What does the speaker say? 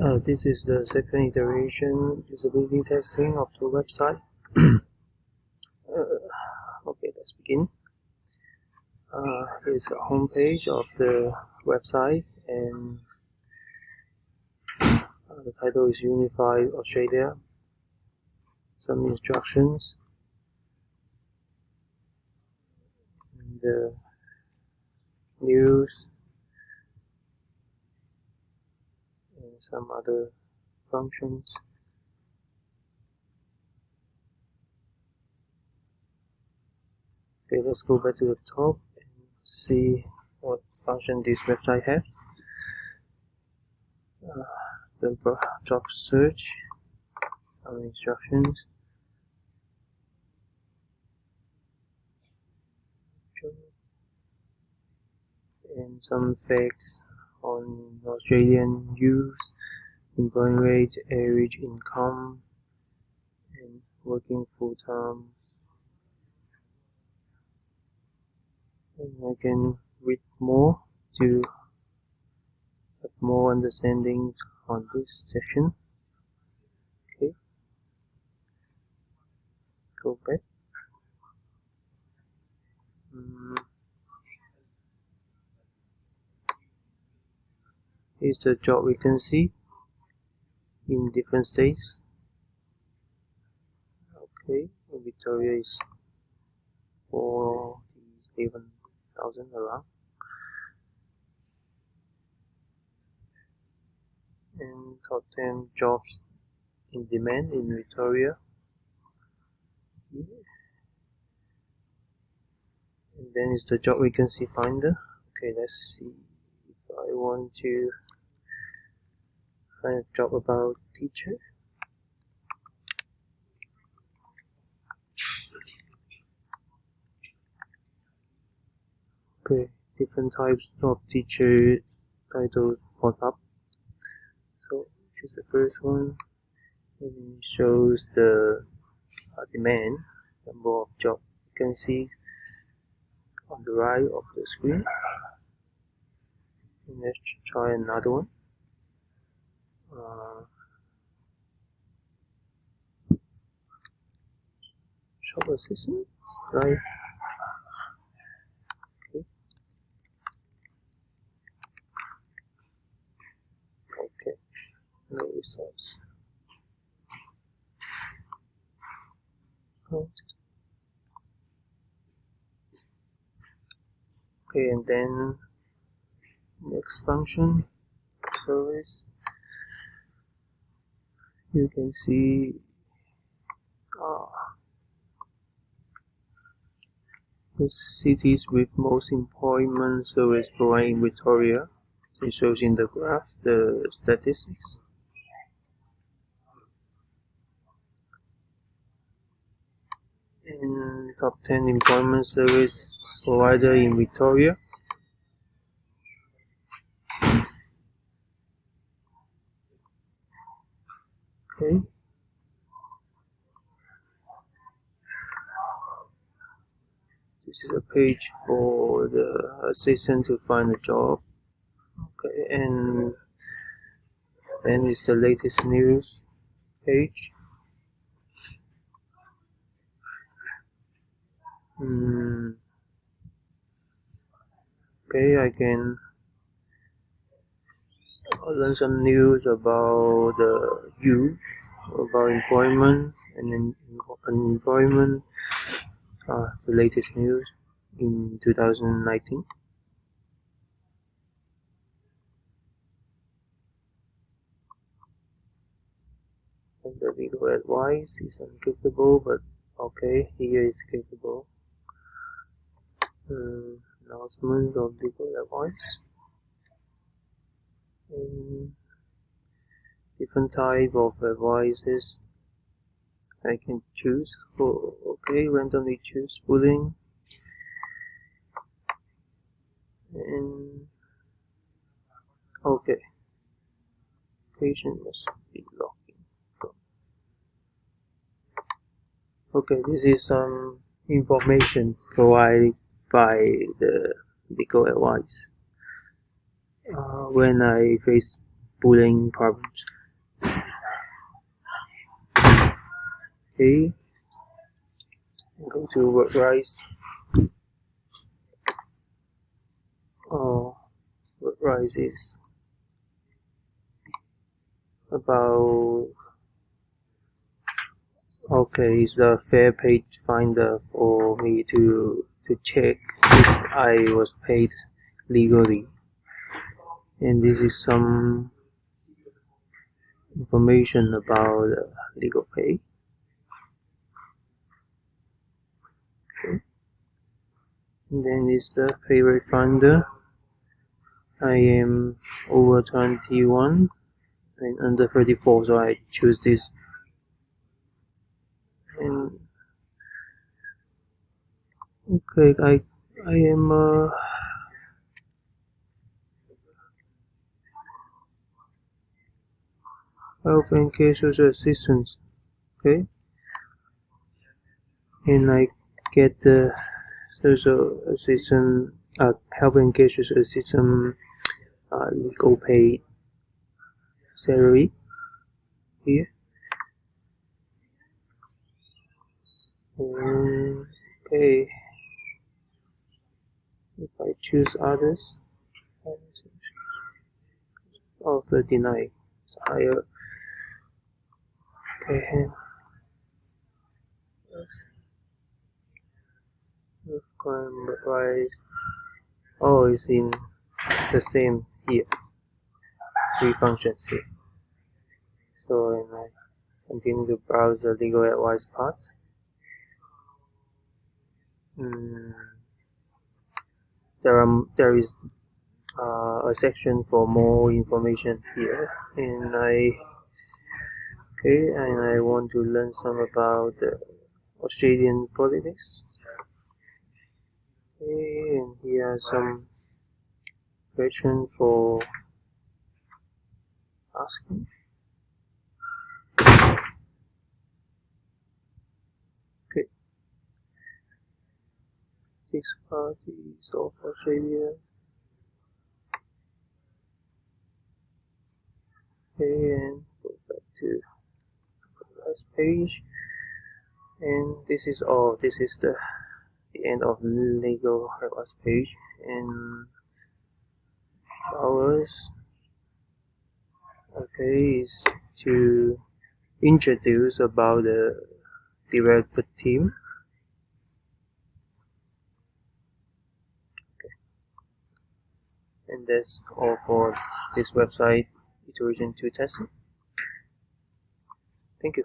This is the second iteration usability testing of the website. Okay, let's begin. Here's the home page of the website, and the title is Unified Australia. Some instructions, and the news, and some other functions. Okay, let's go back to the top and see what function this website has. The job search, some instructions, and some facts on Australian youth, employment rate, average income, and working full time. And I can read more to have more understanding on this section. Okay, go back. Here's the job vacancy in different states. Okay, Victoria is 47,000 around, and top 10 jobs in demand in Victoria. And then is the job vacancy finder. Okay, let's see if I want to find a job about teacher. Okay, different types of teacher titles pop up. So choose the first one, and it shows the demand, number of job vacancies on the right of the screen. And let's try another one. Shop assistant, right? Okay, no results. Okay, and then next function, service. You can see the cities with most employment service provided in Victoria. It shows in the graph the statistics. And top 10 employment service provider in Victoria. Okay. This is a page for the assistant to find a job. Okay, and then is the latest news page. Okay, I can learn some news about the youth, about employment and then unemployment. The latest news in 2019. And the legal advice is unclickable, but okay, here is clickable. Announcement of legal advice. And different type of advices I can choose. Oh, okay, randomly choose bullying, and okay, patient must be logged in from. Okay, this is some information provided by the legal advice. When I face Boolean problems. Okay, go to WordRise. WordRise is about it's the fair page finder for me to check if I was paid legally, and this is some information about legal pay. Okay. And then is the pay rate finder. I am over 21 and under 34, so I choose this. And okay, I am health and care social assistance. Okay, and I get the social assistance, health and care social assistance legal pay salary here. And okay, if I choose others, 39 is higher. Okay, yes. Price. Oh, it's in the same here. 3 functions here. So and I continue to browse the legal advice part. There is a section for more information here, and I want to learn some about the Australian politics. Okay, and here are some questions for asking. Okay, 6 parties of Australia. Okay, and go back to the last page. And this is all. This is the end of legal advice page. And ours, okay, is to introduce about the developer team. Okay. And that's all for this website iteration2 testing. Thank you.